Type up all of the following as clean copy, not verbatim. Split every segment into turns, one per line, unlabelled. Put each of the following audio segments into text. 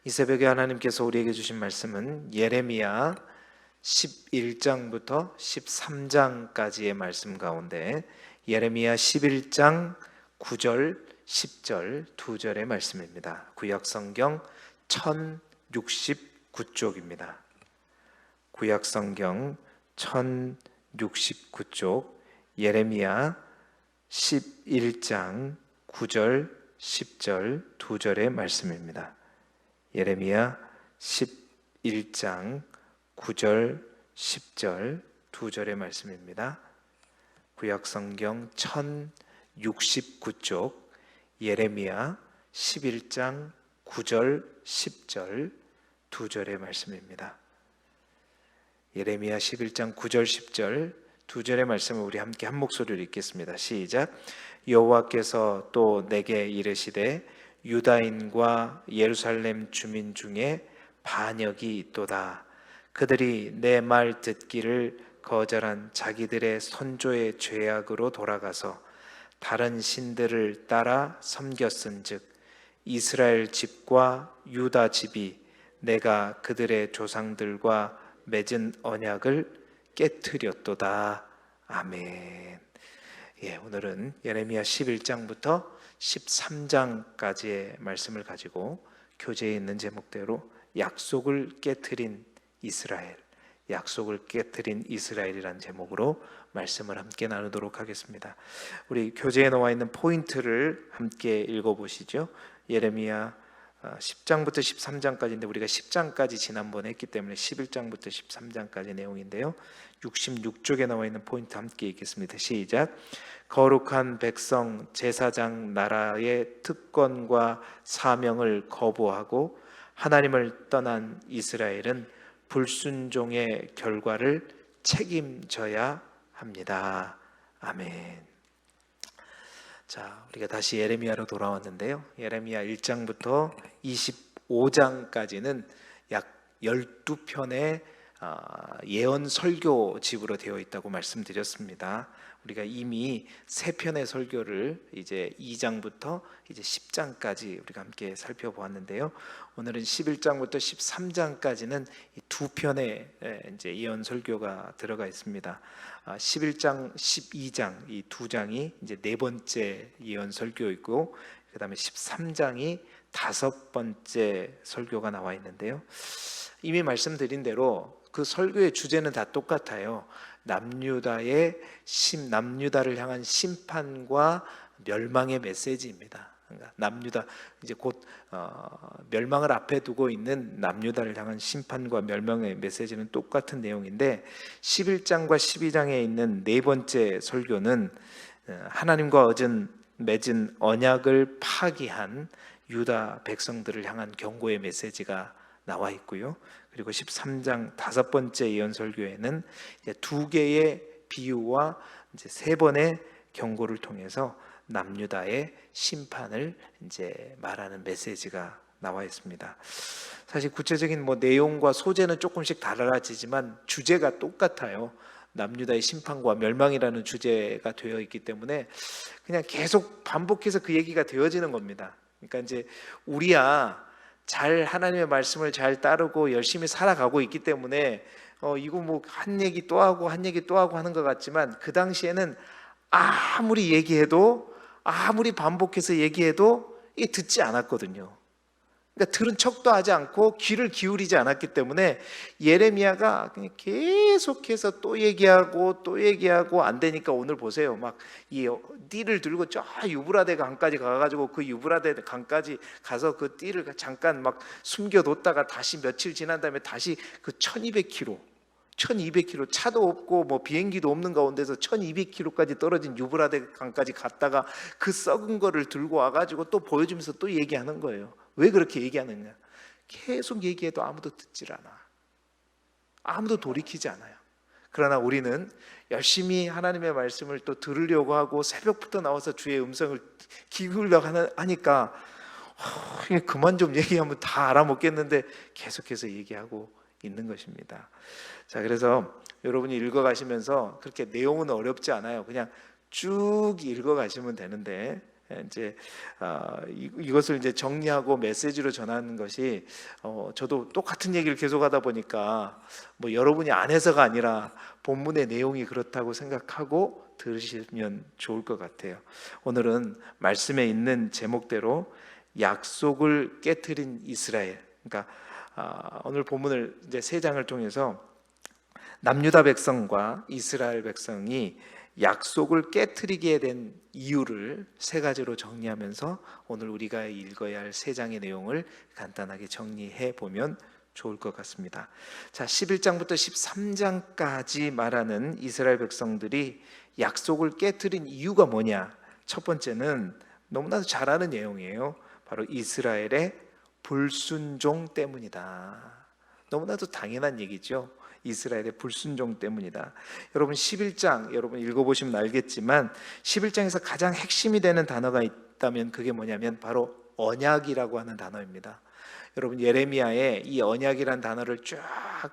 이 새벽에 하나님께서 우리에게 주신 말씀은 예레미야 11장부터 13장까지의 말씀 가운데 예레미야 11장 9절, 10절 두 절의 말씀입니다. 구약성경 1069쪽입니다. 구약성경 1069쪽 예레미야 11장 9절, 10절 두 절의 말씀입니다. 예레미야 11장 9절, 10절 두 절의 말씀입니다. 구약성경 1069쪽 예레미야 11장 9절, 10절 두 절의 말씀입니다. 예레미야 11장 9절, 10절 두 절의 말씀을 우리 함께 한 목소리로 읽겠습니다. 시작. 여호와께서 또 내게 이르시되 유다인과 예루살렘 주민 중에 반역이 있도다. 그들이 내 말 듣기를 거절한 자기들의 선조의 죄악으로 돌아가서 다른 신들을 따라 섬겼은즉 이스라엘 집과 유다 집이 내가 그들의 조상들과 맺은 언약을 깨트렸도다. 아멘. 오늘은 예레미야 11장부터 13장까지의 말씀을 가지고 교재에 있는 제목대로 약속을 깨트린 이스라엘, 약속을 깨트린 이스라엘이라는 제목으로 말씀을 함께 나누도록 하겠습니다. 우리 교재에 나와 있는 포인트를 함께 읽어보시죠. 예레미야 10장부터 13장까지인데 우리가 10장까지 지난번에 했기 때문에 11장부터 13장까지 내용인데요. 66쪽에 나와 있는 포인트 함께 읽겠습니다. 시작. 거룩한 백성 제사장 나라의 특권과 사명을 거부하고 하나님을 떠난 이스라엘은 불순종의 결과를 책임져야 합니다. 아멘. 자, 우리가 다시 예레미야로 돌아왔는데요. 예레미야 1장부터 25장까지는 약 12편의 예언 설교집으로 되어 있다고 말씀드렸습니다. 우리가 이미 3편의 설교를 이제 2장부터 이제 10장까지 우리가 함께 살펴보았는데요. 오늘은 11장부터 13장까지는 이 2편의 이제 예언 설교가 들어가 있습니다. 11장, 12장 이 2장이 이제 4번째 예언 설교이고 그다음에 13장이 5번째 설교가 나와 있는데요. 이미 말씀드린 대로 그 설교의 주제는 다 똑같아요. 남유다를 향한 심판과 멸망의 메시지입니다. 그러니까 남유다 이제 곧 멸망을 앞에 두고 있는 남유다를 향한 심판과 멸망의 메시지는 똑같은 내용인데 11장과 12장에 있는 4번째 설교는 하나님과 맺은 언약을 파기한 유다 백성들을 향한 경고의 메시지가 나와 있고요. 그리고 13장 5번째 예언 설교에는 2개의 비유와 이제 3번의 경고를 통해서 남유다의 심판을 이제 말하는 메시지가 나와 있습니다. 사실 구체적인 내용과 소재는 조금씩 달라지지만 주제가 똑같아요. 남유다의 심판과 멸망이라는 주제가 되어 있기 때문에 그냥 계속 반복해서 그 얘기가 되어지는 겁니다. 그러니까 이제 우리야 잘 하나님의 말씀을 잘 따르고 열심히 살아가고 있기 때문에 이거 한 얘기 또 하고 한 얘기 또 하고 하는 것 같지만 그 당시에는 아무리 얘기해도 아무리 반복해서 얘기해도 이게 듣지 않았거든요. 그러니까 들은 척도 하지 않고 귀를 기울이지 않았기 때문에 예레미야가 그냥 계속해서 또 얘기하고 또 얘기하고 안 되니까 오늘 보세요. 막 이 띠를 들고 저 유브라데 강까지 가가지고 그 유브라데 강까지 가서 그 띠를 잠깐 막 숨겨뒀다가 다시 며칠 지난 다음에 다시 그 1200km 차도 없고 비행기도 없는 가운데서 1200km까지 떨어진 유브라데 강까지 갔다가 그 썩은 거를 들고 와가지고 또 보여주면서 또 얘기하는 거예요. 왜 그렇게 얘기하느냐? 계속 얘기해도 아무도 듣질 않아. 아무도 돌이키지 않아요. 그러나 우리는 열심히 하나님의 말씀을 또 들으려고 하고 새벽부터 나와서 주의 음성을 기울이려고 하니까 그만 좀 얘기하면 다 알아먹겠는데 계속해서 얘기하고 있는 것입니다. 자, 그래서 여러분이 읽어가시면서 그렇게 내용은 어렵지 않아요. 그냥 쭉 읽어가시면 되는데 이제 이것을 이제 정리하고 메시지로 전하는 것이 저도 똑같은 얘기를 계속하다 보니까 뭐 여러분이 안 해서가 아니라 본문의 내용이 그렇다고 생각하고 들으시면 좋을 것 같아요. 오늘은 말씀에 있는 제목대로 약속을 깨트린 이스라엘. 그러니까 오늘 본문을 이제 세 장을 통해서 남유다 백성과 이스라엘 백성이 약속을 깨트리게 된 이유를 세 가지로 정리하면서 오늘 우리가 읽어야 할 세 장의 내용을 간단하게 정리해 보면 좋을 것 같습니다. 자, 11장부터 13장까지 말하는 이스라엘 백성들이 약속을 깨트린 이유가 뭐냐? 첫 번째는 너무나도 잘 아는 내용이에요. 바로 이스라엘의 불순종 때문이다. 너무나도 당연한 얘기죠. 이스라엘의 불순종 때문이다. 여러분 11장 여러분 읽어보시면 알겠지만 11장에서 가장 핵심이 되는 단어가 있다면 그게 뭐냐면 바로 언약이라고 하는 단어입니다. 여러분 예레미야에 이 언약이라는 단어를 쫙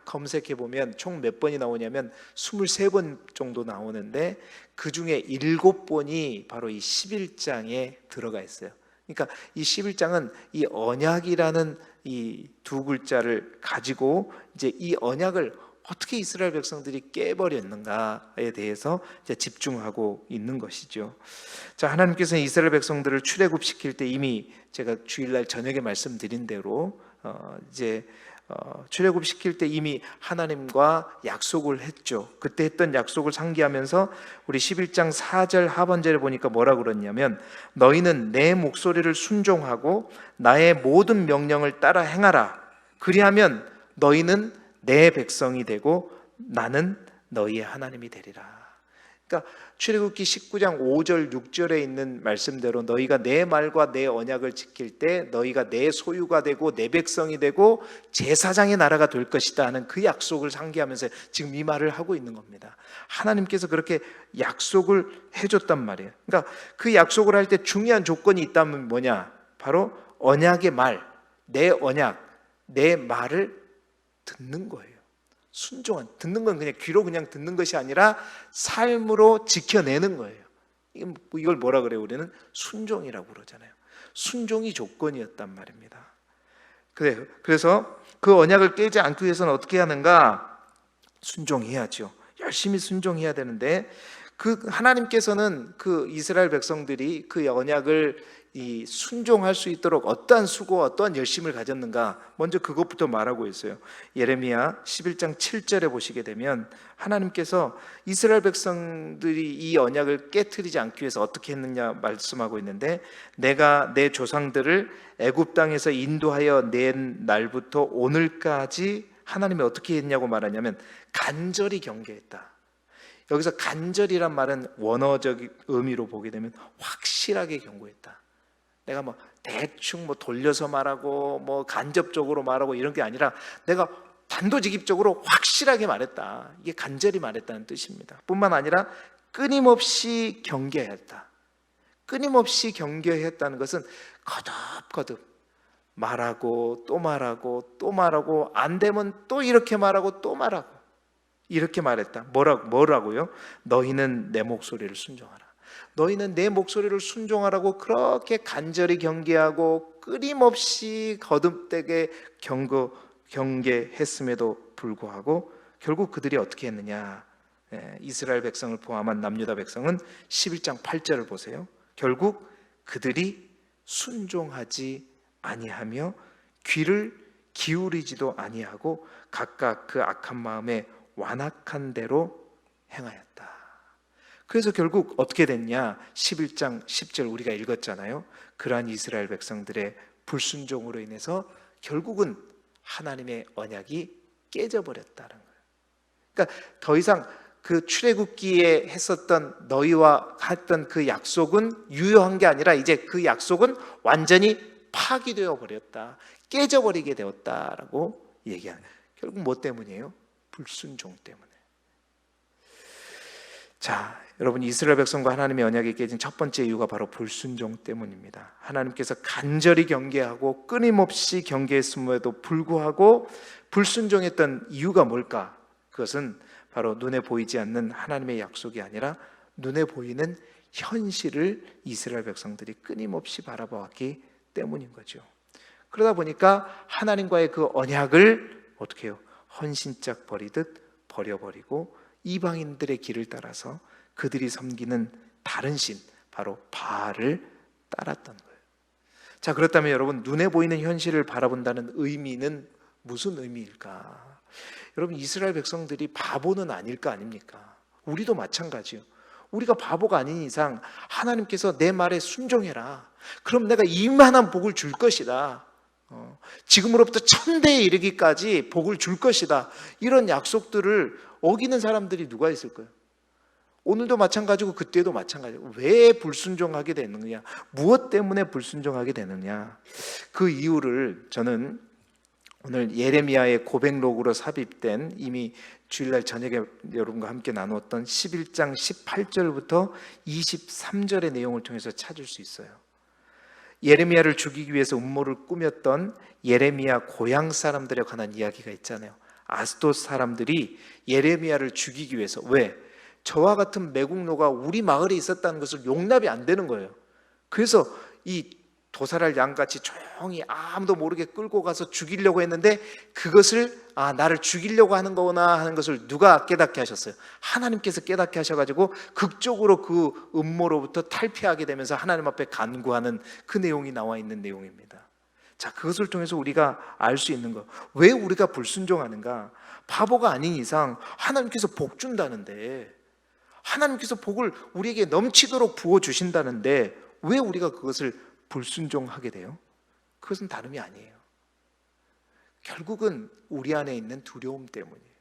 검색해 보면 총 몇 번이 나오냐면 23번 정도 나오는데 그 중에 7번이 바로 이 11장에 들어가 있어요. 그러니까 이 11장은 이 언약이라는 이 두 글자를 가지고 이제 이 언약을 어떻게 이스라엘 백성들이 깨버렸는가에 대해서 이제 집중하고 있는 것이죠. 자, 하나님께서는 이스라엘 백성들을 출애굽시킬 때 이미 제가 주일날 저녁에 말씀드린 대로 출애굽시킬 때 이미 하나님과 약속을 했죠. 그때 했던 약속을 상기하면서 우리 11장 4절 하반절에 보니까 뭐라 그러냐면 너희는 내 목소리를 순종하고 나의 모든 명령을 따라 행하라. 그리하면 너희는 내 백성이 되고 나는 너희의 하나님이 되리라. 그러니까 출애굽기 19장 5절 6절에 있는 말씀대로 너희가 내 말과 내 언약을 지킬 때 너희가 내 소유가 되고 내 백성이 되고 제사장의 나라가 될 것이다 하는 그 약속을 상기하면서 지금 이 말을 하고 있는 겁니다. 하나님께서 그렇게 약속을 해줬단 말이에요. 그러니까 그 약속을 할 때 중요한 조건이 있다면 뭐냐? 바로 언약의 말, 내 언약, 내 말을 듣는 거예요. 순종한, 듣는 건 그냥 귀로 그냥 듣는 것이 아니라 삶으로 지켜내는 거예요. 이걸 뭐라 그래요? 우리는 순종이라고 그러잖아요. 순종이 조건이었단 말입니다. 그래서 그 언약을 깨지 않기 위해서는 어떻게 하는가? 순종해야죠. 열심히 순종해야 되는데 그 하나님께서는 그 이스라엘 백성들이 그 언약을 순종할 수 있도록 어떠한 수고와 어떠한 열심을 가졌는가? 먼저 그것부터 말하고 있어요. 예레미야 11장 7절에 보시게 되면 하나님께서 이스라엘 백성들이 이 언약을 깨트리지 않기 위해서 어떻게 했느냐 말씀하고 있는데 내가 내 조상들을 애굽 땅에서 인도하여 낸 날부터 오늘까지 하나님이 어떻게 했냐고 말하냐면 간절히 경계했다. 여기서 간절이란 말은 원어적 의미로 보게 되면 확실하게 경고했다. 내가 뭐 대충 뭐 돌려서 말하고 뭐 간접적으로 말하고 이런 게 아니라 내가 단도직입적으로 확실하게 말했다. 이게 간절히 말했다는 뜻입니다. 뿐만 아니라 끊임없이 경계했다. 끊임없이 경계했다는 것은 거듭거듭 말하고 또 말하고 또 말하고 안 되면 또 이렇게 말하고 또 말하고 이렇게 말했다. 뭐라고요? 너희는 내 목소리를 순종하라. 너희는 내 목소리를 순종하라고 그렇게 간절히 경계하고 끊임없이 거듭되게 경계했음에도 불구하고 결국 그들이 어떻게 했느냐? 이스라엘 백성을 포함한 남유다 백성은 11장 8절을 보세요. 결국 그들이 순종하지 아니하며 귀를 기울이지도 아니하고 각각 그 악한 마음에 완악한 대로 행하였다. 그래서 결국 어떻게 됐냐? 11장 10절 우리가 읽었잖아요. 그러한 이스라엘 백성들의 불순종으로 인해서 결국은 하나님의 언약이 깨져버렸다는 거예요. 그러니까 더 이상 그 출애굽기에 했었던 너희와 했던 그 약속은 유효한 게 아니라 이제 그 약속은 완전히 파기되어 버렸다. 깨져버리게 되었다라고 얘기하는 거예요. 결국 뭐 때문이에요? 불순종 때문에. 자, 여러분 이스라엘 백성과 하나님의 언약이 깨진 첫 번째 이유가 바로 불순종 때문입니다. 하나님께서 간절히 경계하고 끊임없이 경계했음에도 불구하고 불순종했던 이유가 뭘까? 그것은 바로 눈에 보이지 않는 하나님의 약속이 아니라 눈에 보이는 현실을 이스라엘 백성들이 끊임없이 바라보았기 때문인 거죠. 그러다 보니까 하나님과의 그 언약을 어떻게 해요? 헌신짝 버리듯 버려버리고 이방인들의 길을 따라서 그들이 섬기는 다른 신, 바로 바알을 따랐던 거예요. 자, 그렇다면 여러분, 눈에 보이는 현실을 바라본다는 의미는 무슨 의미일까? 여러분, 이스라엘 백성들이 바보는 아닐 거 아닙니까? 우리도 마찬가지요. 우리가 바보가 아닌 이상 하나님께서 내 말에 순종해라, 그럼 내가 이만한 복을 줄 것이다, 지금으로부터 1000대에 이르기까지 복을 줄 것이다, 이런 약속들을 어기는 사람들이 누가 있을까요? 오늘도 마찬가지고 그때도 마찬가지고. 왜 불순종하게 되느냐? 무엇 때문에 불순종하게 되느냐? 그 이유를 저는 오늘 예레미야의 고백록으로 삽입된, 이미 주일날 저녁에 여러분과 함께 나누었던 11장 18절부터 23절의 내용을 통해서 찾을 수 있어요. 예레미야를 죽이기 위해서 음모를 꾸몄던 예레미야 고향 사람들에 관한 이야기가 있잖아요. 아스돗 사람들이 예레미야를 죽이기 위해서, 왜? 저와 같은 매국노가 우리 마을에 있었다는 것을 용납이 안 되는 거예요. 그래서 이 도살할 양같이 조용히 아무도 모르게 끌고 가서 죽이려고 했는데, 그것을 나를 죽이려고 하는 거구나 하는 것을 누가 깨닫게 하셨어요? 하나님께서 깨닫게 하셔가지고 극적으로 그 음모로부터 탈피하게 되면서 하나님 앞에 간구하는 그 내용이 나와 있는 내용입니다. 자, 그것을 통해서 우리가 알 수 있는 거, 왜 우리가 불순종하는가? 바보가 아닌 이상 하나님께서 복 준다는데, 하나님께서 복을 우리에게 넘치도록 부어주신다는데 왜 우리가 그것을 불순종하게 돼요? 그것은 다름이 아니에요. 결국은 우리 안에 있는 두려움 때문이에요.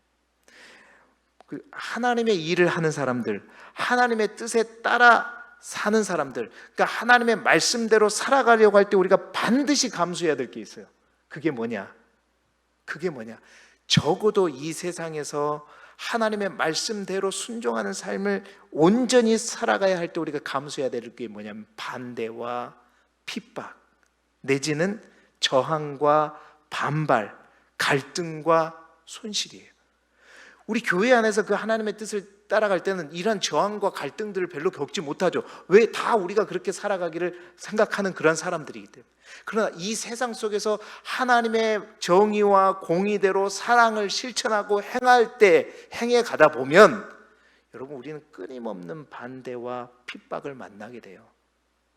그 하나님의 일을 하는 사람들, 하나님의 뜻에 따라 사는 사람들, 그러니까 하나님의 말씀대로 살아가려고 할 때 우리가 반드시 감수해야 될 게 있어요. 그게 뭐냐? 적어도 이 세상에서 하나님의 말씀대로 순종하는 삶을 온전히 살아가야 할 때 우리가 감수해야 될 게 뭐냐면 반대와 핍박, 내지는 저항과 반발, 갈등과 손실이에요. 우리 교회 안에서 그 하나님의 뜻을 따라갈 때는 이런 저항과 갈등들을 별로 겪지 못하죠. 왜? 다 우리가 그렇게 살아가기를 생각하는 그런 사람들이기 때문에. 그러나 이 세상 속에서 하나님의 정의와 공의대로 사랑을 실천하고 행해 가다 보면 여러분, 우리는 끊임없는 반대와 핍박을 만나게 돼요.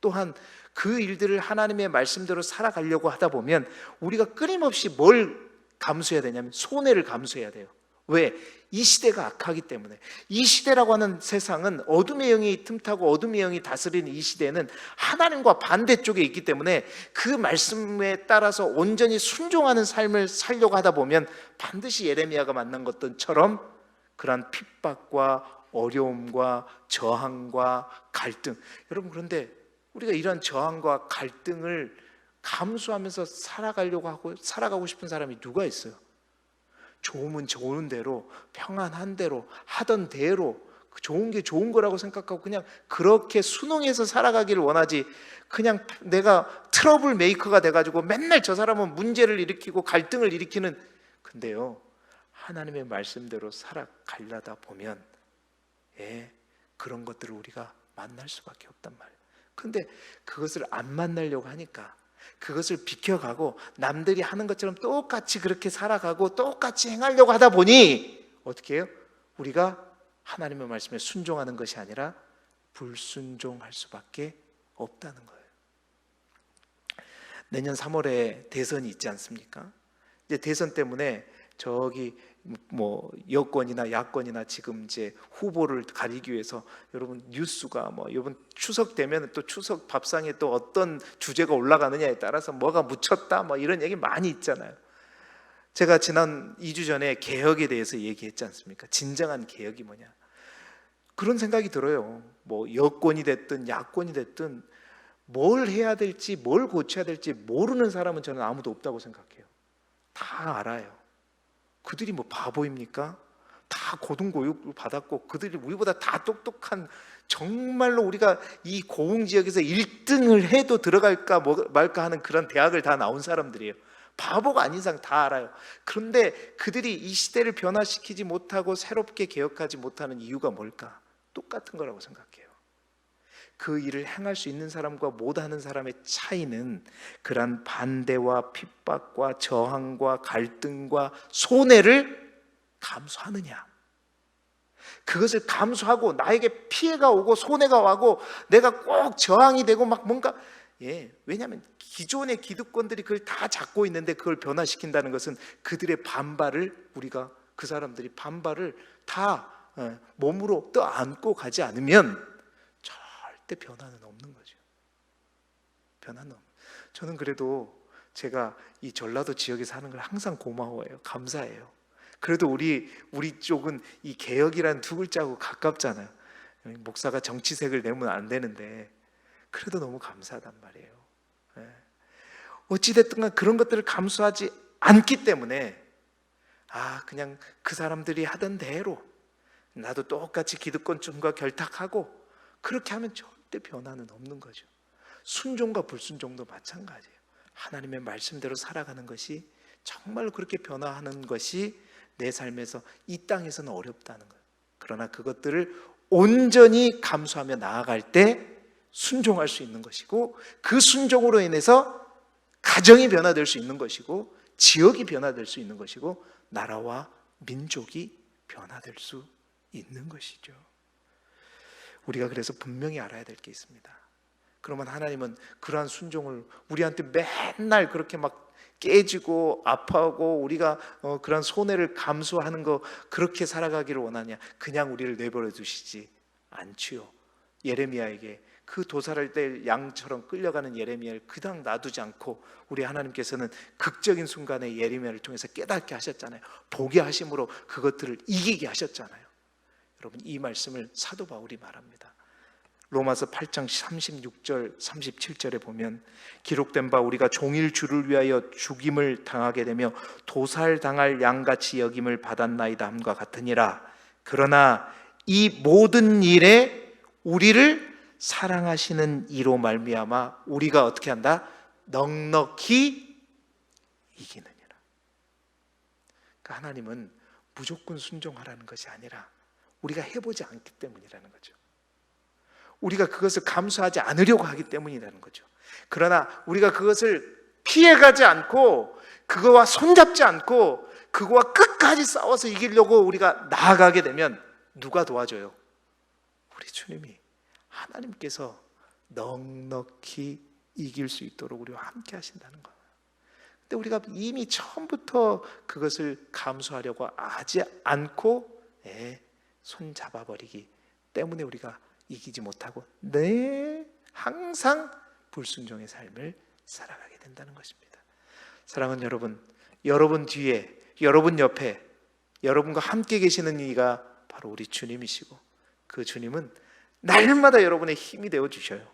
또한 그 일들을 하나님의 말씀대로 살아가려고 하다 보면 우리가 끊임없이 뭘 감수해야 되냐면 손해를 감수해야 돼요. 왜? 이 시대가 악하기 때문에. 이 시대라고 하는 세상은 어둠의 영이 틈타고 어둠의 영이 다스리는 이 시대는 하나님과 반대쪽에 있기 때문에 그 말씀에 따라서 온전히 순종하는 삶을 살려고 하다 보면 반드시 예레미야가 만난 것처럼 그러한 핍박과 어려움과 저항과 갈등. 여러분, 그런데 우리가 이런 저항과 갈등을 감수하면서 살아가고 싶은 사람이 누가 있어요? 좋으면 좋은 대로, 평안한 대로, 하던 대로, 좋은 게 좋은 거라고 생각하고 그냥 그렇게 순응해서 살아가기를 원하지, 그냥 내가 트러블 메이커가 돼가지고 맨날 저 사람은 문제를 일으키고 갈등을 일으키는. 근데요, 하나님의 말씀대로 살아가려다 보면 그런 것들을 우리가 만날 수밖에 없단 말이에요. 근데 그것을 안 만나려고 하니까, 그것을 비켜가고 남들이 하는 것처럼 똑같이 그렇게 살아가고 똑같이 행하려고 하다 보니 어떻게 해요? 우리가 하나님의 말씀에 순종하는 것이 아니라 불순종할 수밖에 없다는 거예요. 내년 3월에 대선이 있지 않습니까? 이제 대선 때문에 저기 여권이나 야권이나 지금 이제 후보를 가리기 위해서 여러분 뉴스가 이번 추석 되면 또 추석 밥상에 또 어떤 주제가 올라가느냐에 따라서 뭐가 묻혔다 이런 얘기 많이 있잖아요. 제가 지난 2주 전에 개혁에 대해서 얘기했지 않습니까? 진정한 개혁이 뭐냐? 그런 생각이 들어요. 여권이 됐든 야권이 됐든 뭘 해야 될지, 뭘 고쳐야 될지 모르는 사람은 저는 아무도 없다고 생각해요. 다 알아요. 그들이 바보입니까? 다 고등교육을 받았고 그들이 우리보다 다 똑똑한, 정말로 우리가 이 고흥지역에서 1등을 해도 들어갈까 말까 하는 그런 대학을 다 나온 사람들이에요. 바보가 아닌 이상 다 알아요. 그런데 그들이 이 시대를 변화시키지 못하고 새롭게 개혁하지 못하는 이유가 뭘까? 똑같은 거라고 생각해요. 그 일을 행할 수 있는 사람과 못하는 사람의 차이는 그러한 반대와 핍박과 저항과 갈등과 손해를 감수하느냐, 그것을 감수하고 나에게 피해가 오고 손해가 오고 내가 꼭 저항이 되고 막 뭔가, 왜냐하면 기존의 기득권들이 그걸 다 잡고 있는데 그걸 변화시킨다는 것은 그들의 반발을, 우리가 그 사람들이 반발을 다 몸으로 떠안고 가지 않으면 절대 변화는 없는 거죠. 변화는 없는. 저는 그래도 제가 이 전라도 지역에 사는 걸 항상 고마워해요. 감사해요. 그래도 우리 쪽은 이 개혁이라는 두 글자하고 가깝잖아요. 목사가 정치색을 내면 안 되는데 그래도 너무 감사하단 말이에요. 어찌됐든 간 그런 것들을 감수하지 않기 때문에 그냥 그 사람들이 하던 대로 나도 똑같이 기득권층과 결탁하고 그렇게 하면 절대 변화는 없는 거죠. 순종과 불순종도 마찬가지예요. 하나님의 말씀대로 살아가는 것이 정말 그렇게 변화하는 것이 내 삶에서 이 땅에서는 어렵다는 거예요. 그러나 그것들을 온전히 감수하며 나아갈 때 순종할 수 있는 것이고, 그 순종으로 인해서 가정이 변화될 수 있는 것이고, 지역이 변화될 수 있는 것이고, 나라와 민족이 변화될 수 있는 것이죠. 우리가 그래서 분명히 알아야 될 게 있습니다. 그러면 하나님은 그러한 순종을 우리한테 맨날 그렇게 막 깨지고 아파하고 우리가 그런 손해를 감수하는 거 그렇게 살아가기를 원하냐? 그냥 우리를 내버려 두시지 않지요. 예레미야에게 그 도살할 때 양처럼 끌려가는 예레미야를 그냥 놔두지 않고 우리 하나님께서는 극적인 순간에 예레미야를 통해서 깨닫게 하셨잖아요. 보게 하심으로 그것들을 이기게 하셨잖아요. 여러분, 이 말씀을 사도 바울이 말합니다. 로마서 8장 36절 37절에 보면 기록된 바 우리가 종일 주를 위하여 죽임을 당하게 되며 도살당할 양같이 여김을 받았나이다 함과 같으니라. 그러나 이 모든 일에 우리를 사랑하시는 이로 말미암아 우리가 어떻게 한다? 넉넉히 이기느니라. 그러니까 하나님은 무조건 순종하라는 것이 아니라 우리가 해보지 않기 때문이라는 거죠. 우리가 그것을 감수하지 않으려고 하기 때문이라는 거죠. 그러나 우리가 그것을 피해가지 않고 그거와 손잡지 않고 그거와 끝까지 싸워서 이기려고 우리가 나아가게 되면 누가 도와줘요? 우리 주님이, 하나님께서 넉넉히 이길 수 있도록 우리와 함께 하신다는 거예요. 근데 우리가 이미 처음부터 그것을 감수하려고 하지 않고 손 잡아버리기 때문에 우리가 이기지 못하고 항상 불순종의 삶을 살아가게 된다는 것입니다. 사랑하는 여러분, 여러분 뒤에, 여러분 옆에, 여러분과 함께 계시는 이가 바로 우리 주님이시고, 그 주님은 날마다 여러분의 힘이 되어 주셔요.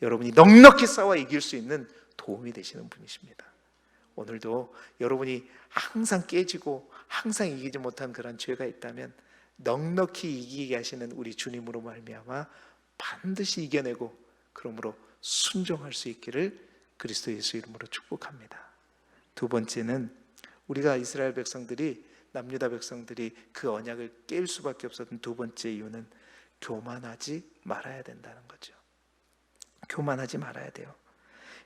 여러분이 넉넉히 싸워 이길 수 있는 도움이 되시는 분이십니다. 오늘도 여러분이 항상 깨지고 항상 이기지 못한 그런 죄가 있다면 넉넉히 이기게 하시는 우리 주님으로 말미암아 반드시 이겨내고 그러므로 순종할 수 있기를 그리스도 예수 이름으로 축복합니다. 두 번째는 우리가 이스라엘 백성들이, 남유다 백성들이 그 언약을 깰 수밖에 없었던 두 번째 이유는 교만하지 말아야 된다는 거죠. 교만하지 말아야 돼요.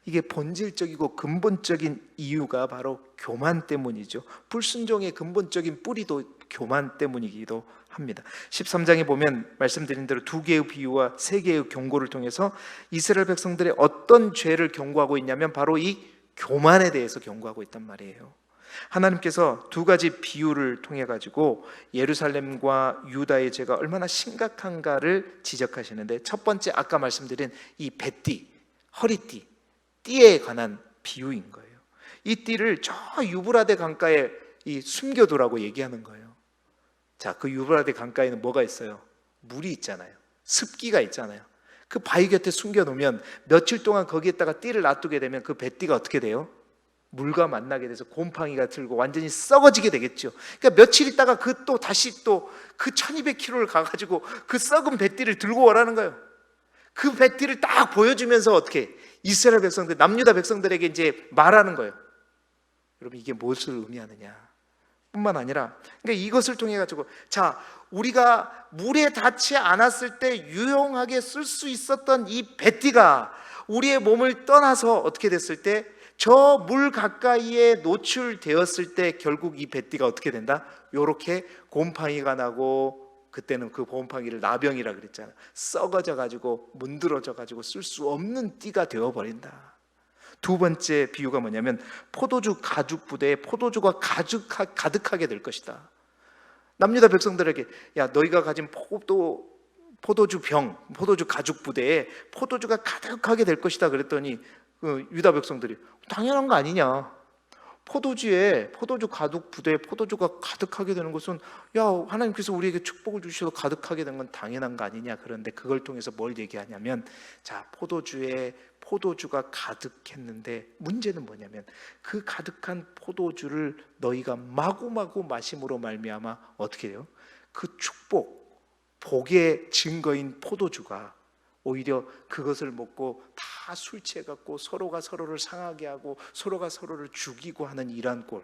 이게 본질적이고 근본적인 이유가 바로 교만 때문이죠. 불순종의 근본적인 뿌리도 교만 때문이기도 합니다. 13장에 보면 말씀드린 대로 두 개의 비유와 세 개의 경고를 통해서 이스라엘 백성들의 어떤 죄를 경고하고 있냐면 바로 이 교만에 대해서 경고하고 있단 말이에요. 하나님께서 두 가지 비유를 통해 가지고 예루살렘과 유다의 죄가 얼마나 심각한가를 지적하시는데, 첫 번째 아까 말씀드린 이 뱃띠, 허리띠, 띠에 관한 비유인 거예요. 이 띠를 저 유브라데 강가에 숨겨두라고 얘기하는 거예요. 자, 그 유브라데 강가에는 뭐가 있어요? 물이 있잖아요. 습기가 있잖아요. 그 바위 곁에 숨겨놓으면 며칠 동안 거기에다가 띠를 놔두게 되면 그 뱃띠가 어떻게 돼요? 물과 만나게 돼서 곰팡이가 들고 완전히 썩어지게 되겠죠. 그러니까 며칠 있다가 다시 그 1200km를 가가지고 그 썩은 뱃띠를 들고 오라는 거예요. 그 뱃띠를 딱 보여주면서 어떻게 이스라엘 백성들, 남유다 백성들에게 이제 말하는 거예요. 여러분, 이게 무엇을 의미하느냐? 뿐만 아니라, 그러니까 이것을 통해 가지고, 자, 우리가 물에 닿지 않았을 때 유용하게 쓸 수 있었던 이 배띠가 우리의 몸을 떠나서 어떻게 됐을 때, 저 물 가까이에 노출되었을 때 결국 이 배띠가 어떻게 된다? 요렇게 곰팡이가 나고, 그때는 그 곰팡이를 나병이라 그랬잖아. 썩어져 가지고 문드러져 가지고 쓸 수 없는 띠가 되어 버린다. 두 번째 비유가 뭐냐면, 포도주 가죽 부대에 포도주가 가득하게 될 것이다. 남유다 백성들에게, 야, 너희가 가진 포도주 가죽 부대에 포도주가 가득하게 될 것이다 그랬더니 유다 백성들이, 당연한 거 아니냐, 포도주 가죽 부대에 포도주가 가득하게 되는 것은, 야, 하나님께서 우리에게 축복을 주셔서 가득하게 된 건 당연한 거 아니냐. 그런데 그걸 통해서 뭘 얘기하냐면, 자, 포도주가 가득했는데 문제는 뭐냐면, 그 가득한 포도주를 너희가 마구마구 마심으로 말미암아 어떻게 돼요? 그 복의 증거인 포도주가 오히려 그것을 먹고 다 술 취해갖고 서로가 서로를 상하게 하고 서로가 서로를 죽이고 하는 이러한 꼴.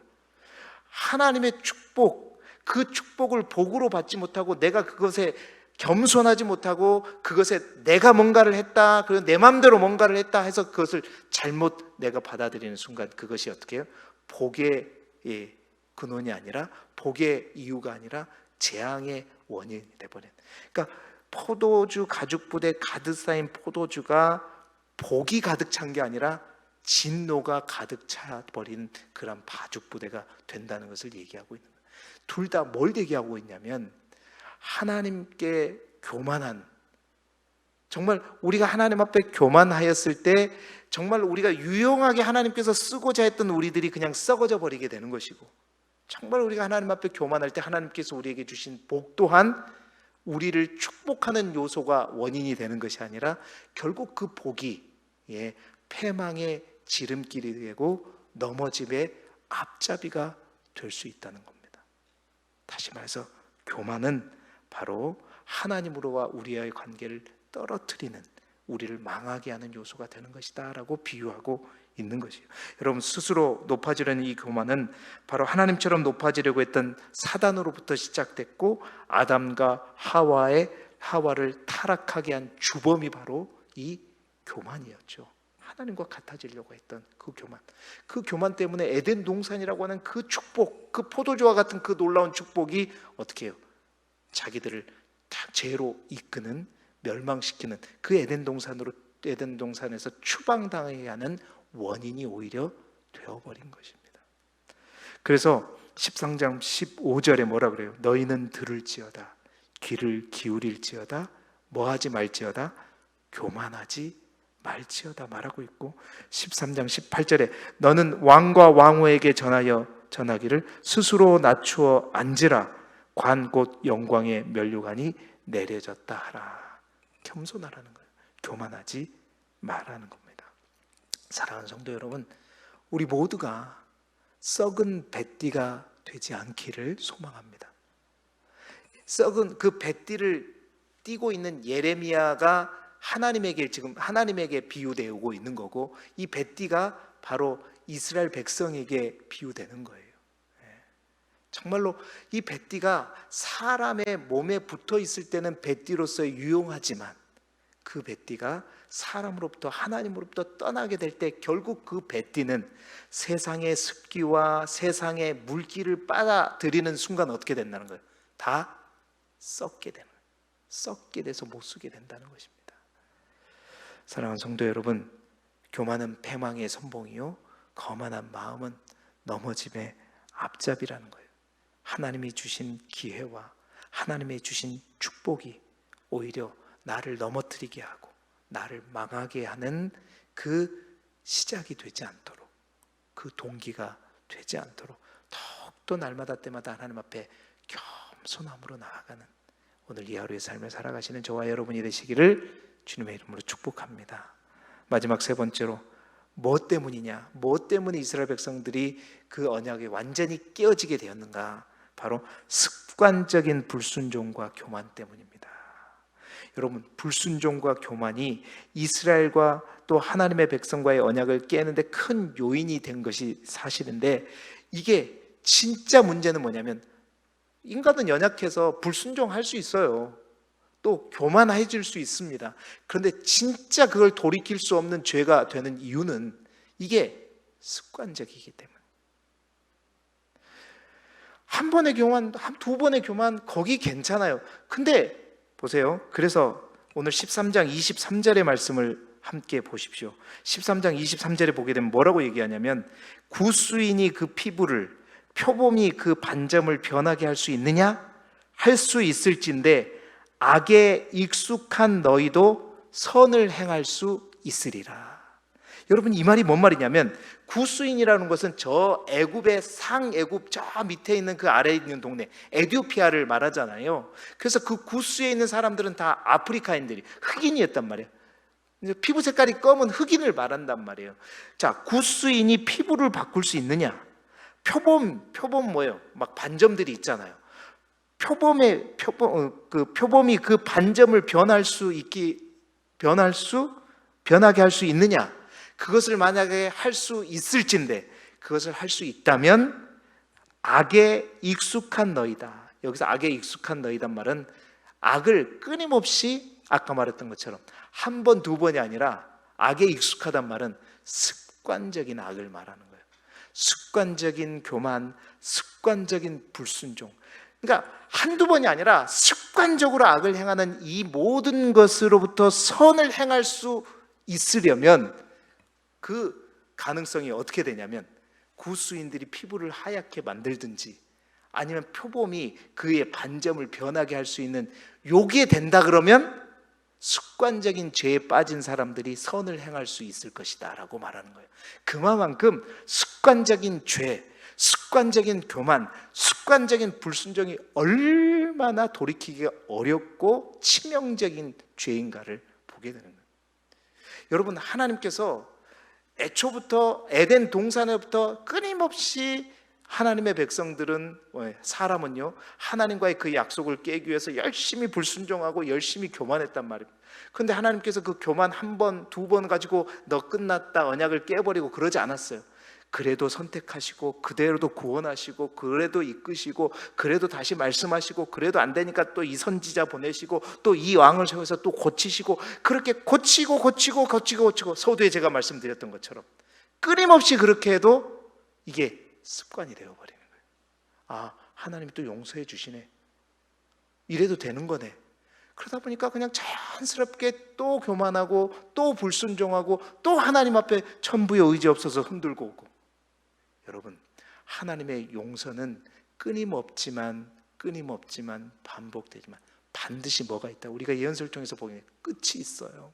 하나님의 축복, 그 축복을 복으로 받지 못하고 내가 그것에 겸손하지 못하고 그것에 내가 뭔가를 했다, 그리고 내 마음대로 뭔가를 했다 해서 그것을 잘못 내가 받아들이는 순간, 그것이 어떻게 해요? 복의 근원이 아니라, 복의 이유가 아니라 재앙의 원인이 돼버린. 그러니까 포도주 가죽 부대 가득 쌓인 포도주가 복이 가득 찬 게 아니라 진노가 가득 차버린 그런 바죽 부대가 된다는 것을 얘기하고 있는 거예요. 둘 다 뭘 얘기하고 있냐면, 하나님께 교만한, 정말 우리가 하나님 앞에 교만하였을 때 정말 우리가 유용하게 하나님께서 쓰고자 했던 우리들이 그냥 썩어져 버리게 되는 것이고, 정말 우리가 하나님 앞에 교만할 때 하나님께서 우리에게 주신 복 또한 우리를 축복하는 요소가 원인이 되는 것이 아니라 결국 그 복이 패망의 지름길이 되고 넘어짐의 앞잡이가 될 수 있다는 겁니다. 다시 말해서 교만은 바로 하나님으로와 우리와의 관계를 떨어뜨리는, 우리를 망하게 하는 요소가 되는 것이다 라고 비유하고 있는 것이에요. 여러분, 스스로 높아지려는 이 교만은 바로 하나님처럼 높아지려고 했던 사단으로부터 시작됐고, 아담과 하와를 타락하게 한 주범이 바로 이 교만이었죠. 하나님과 같아지려고 했던 그 교만 때문에 에덴 동산이라고 하는 그 축복, 그 포도주와 같은 그 놀라운 축복이 어떻게 해요? 자기들을 다 죄로 이끄는, 멸망시키는, 그 에덴 동산에서 추방당하게 하는 원인이 오히려 되어버린 것입니다. 그래서 13장 15절에 뭐라 그래요? 너희는 들을지어다, 귀를 기울일지어다, 뭐하지 말지어다, 교만하지 말지어다 말하고 있고, 13장 18절에 너는 왕과 왕후에게 전하기를 스스로 낮추어 앉으라, 관 곧 영광의 면류관이 내려졌다 하라. 겸손하라는 거예요. 교만하지 말라는 겁니다. 사랑하는 성도 여러분, 우리 모두가 썩은 배띠가 되지 않기를 소망합니다. 썩은 그 배띠를 띠고 있는 예레미야가 지금 하나님에게 비유되고 있는 거고, 이 배띠가 바로 이스라엘 백성에게 비유되는 거예요. 정말로 이 배띠가 사람의 몸에 붙어 있을 때는 배띠로서 유용하지만, 그 배띠가 사람으로부터 하나님으로부터 떠나게 될 때 결국 그 배띠는 세상의 습기와 세상의 물기를 빨아들이는 순간 어떻게 된다는 거예요? 다 썩게 돼서 못 쓰게 된다는 것입니다. 사랑하는 성도 여러분, 교만은 패망의 선봉이요, 거만한 마음은 넘어짐의 앞잡이라는 거예요. 하나님이 주신 기회와 하나님이 주신 축복이 오히려 나를 넘어뜨리게 하고 나를 망하게 하는 그 시작이 되지 않도록, 그 동기가 되지 않도록 더욱더 날마다 때마다 하나님 앞에 겸손함으로 나아가는 오늘 이 하루의 삶을 살아가시는 저와 여러분이 되시기를 주님의 이름으로 축복합니다. 마지막 세 번째로, 무엇 때문이냐? 무엇 때문에 이스라엘 백성들이 그 언약에 완전히 깨어지게 되었는가? 바로 습관적인 불순종과 교만 때문입니다. 여러분, 불순종과 교만이 이스라엘과 또 하나님의 백성과의 언약을 깨는데 큰 요인이 된 것이 사실인데, 이게 진짜 문제는 뭐냐면 인간은 연약해서 불순종할 수 있어요. 또 교만해질 수 있습니다. 그런데 진짜 그걸 돌이킬 수 없는 죄가 되는 이유는 이게 습관적이기 때문에. 한 번의 교만, 두 번의 교만 거기 괜찮아요. 근데 보세요. 그래서 오늘 13장 23절의 말씀을 함께 보십시오. 13장 23절에 보게 되면 뭐라고 얘기하냐면 구수인이 그 피부를, 표범이 그 반점을 변하게 할 수 있느냐? 할 수 있을진데 악에 익숙한 너희도 선을 행할 수 있으리라. 여러분, 이 말이 뭔 말이냐면 구스인이라는 것은 저 애굽의 상애굽 저 밑에 있는 그 아래에 있는 동네 에티오피아를 말하잖아요. 그래서 그 구스에 있는 사람들은 다 아프리카인들이 흑인이었단 말이에요. 피부 색깔이 검은 흑인을 말한단 말이에요. 자, 구스인이 피부를 바꿀 수 있느냐? 표범 뭐예요? 막 반점들이 있잖아요. 표범이 그 반점을 변하게 할 수 있느냐? 그것을 만약에 할 수 있을진데, 그것을 할 수 있다면 악에 익숙한 너희다. 여기서 악에 익숙한 너희단 말은 악을 끊임없이 아까 말했던 것처럼 한 번, 두 번이 아니라 악에 익숙하단 말은 습관적인 악을 말하는 거예요. 습관적인 교만, 습관적인 불순종. 그러니까 한두 번이 아니라 습관적으로 악을 행하는 이 모든 것으로부터 선을 행할 수 있으려면 그 가능성이 어떻게 되냐면 구스인들이 피부를 하얗게 만들든지 아니면 표범이 그의 반점을 변하게 할 수 있는 요게 된다 그러면 습관적인 죄에 빠진 사람들이 선을 행할 수 있을 것이다 라고 말하는 거예요. 그만큼 습관적인 죄, 습관적인 교만, 습관적인 불순종이 얼마나 돌이키기가 어렵고 치명적인 죄인가를 보게 되는 거예요. 여러분, 하나님께서 애초부터 에덴 동산에부터 끊임없이 하나님의 백성들은, 사람은요, 하나님과의 그 약속을 깨기 위해서 열심히 불순종하고 열심히 교만했단 말입니다. 그런데 하나님께서 그 교만 한 번, 두 번 가지고 너 끝났다, 언약을 깨버리고 그러지 않았어요. 그래도 선택하시고, 그대로도 구원하시고, 그래도 이끄시고, 그래도 다시 말씀하시고, 그래도 안 되니까 또 이 선지자 보내시고, 또 이 왕을 세워서 또 고치시고, 그렇게 고치고 서두에 제가 말씀드렸던 것처럼 끊임없이 그렇게 해도 이게 습관이 되어버리는 거예요. 아, 하나님이 또 용서해 주시네, 이래도 되는 거네. 그러다 보니까 그냥 자연스럽게 또 교만하고 또 불순종하고 또 하나님 앞에 천부의 의지 없어서 흔들고 오고. 여러분, 하나님의 용서는 끊임없지만 반복되지만 반드시 뭐가 있다. 우리가 예언서를 통해서 보면 끝이 있어요.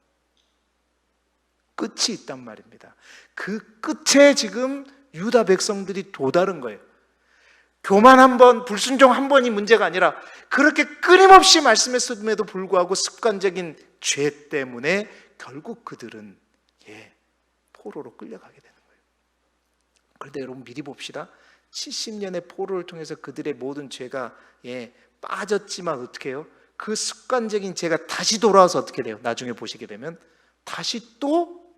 끝이 있단 말입니다. 그 끝에 지금 유다 백성들이 도다른 거예요. 교만 한 번, 불순종 한 번이 문제가 아니라 그렇게 끊임없이 말씀했음에도 불구하고 습관적인 죄 때문에 결국 그들은 포로로 끌려가게 되는 거예요. 그런데 여러분, 미리 봅시다. 70년의 포로를 통해서 그들의 모든 죄가 빠졌지만 어떻게 해요? 그 습관적인 죄가 다시 돌아와서 어떻게 돼요? 나중에 보시게 되면 다시 또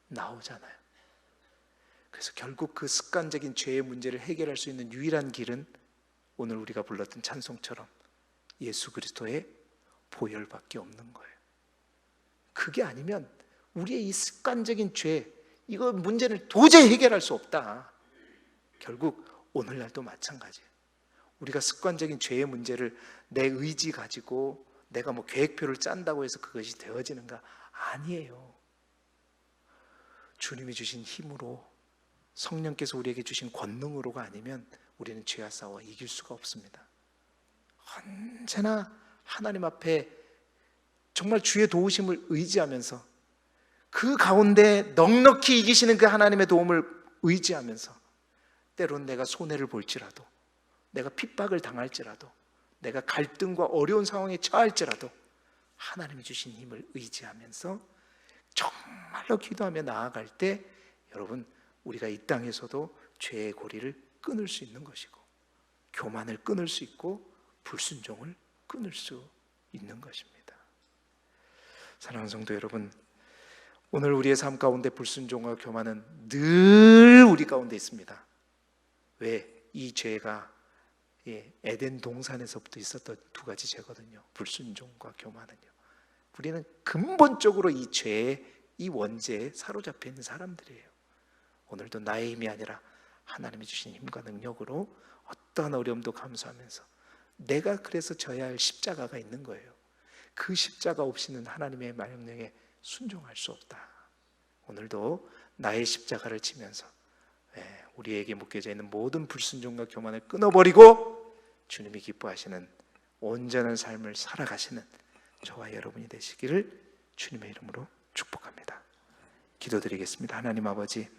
나오잖아요. 그래서 결국 그 습관적인 죄의 문제를 해결할 수 있는 유일한 길은 오늘 우리가 불렀던 찬송처럼 예수 그리스도의 보혈밖에 없는 거예요. 그게 아니면 우리의 이 습관적인 죄, 이거 문제를 도저히 해결할 수 없다. 결국 오늘날도 마찬가지예요. 우리가 습관적인 죄의 문제를 내 의지 가지고 내가 뭐 계획표를 짠다고 해서 그것이 되어지는가? 아니에요. 주님이 주신 힘으로, 성령께서 우리에게 주신 권능으로가 아니면 우리는 죄와 싸워 이길 수가 없습니다. 언제나 하나님 앞에 정말 주의 도우심을 의지하면서 그 가운데 넉넉히 이기시는 그 하나님의 도움을 의지하면서 때론 내가 손해를 볼지라도, 내가 핍박을 당할지라도, 내가 갈등과 어려운 상황에 처할지라도 하나님이 주신 힘을 의지하면서 정말로 기도하며 나아갈 때 여러분, 우리가 이 땅에서도 죄의 고리를 끊을 수 있는 것이고, 교만을 끊을 수 있고, 불순종을 끊을 수 있는 것입니다. 사랑하는 성도 여러분, 오늘 우리의 삶 가운데 불순종과 교만은 늘 우리 가운데 있습니다. 왜? 이 죄가 에덴 동산에서부터 있었던 두 가지 죄거든요. 불순종과 교만은요. 우리는 근본적으로 이 죄의 이 원죄에 사로잡혀 있는 사람들이에요. 오늘도 나의 힘이 아니라 하나님이 주신 힘과 능력으로 어떠한 어려움도 감수하면서 내가 그래서 져야 할 십자가가 있는 거예요. 그 십자가 없이는 하나님의 명령에 순종할 수 없다. 오늘도 나의 십자가를 지면서 우리에게 묶여져 있는 모든 불순종과 교만을 끊어버리고 주님이 기뻐하시는 온전한 삶을 살아가시는 저와 여러분이 되시기를 주님의 이름으로 축복합니다. 기도드리겠습니다. 하나님 아버지,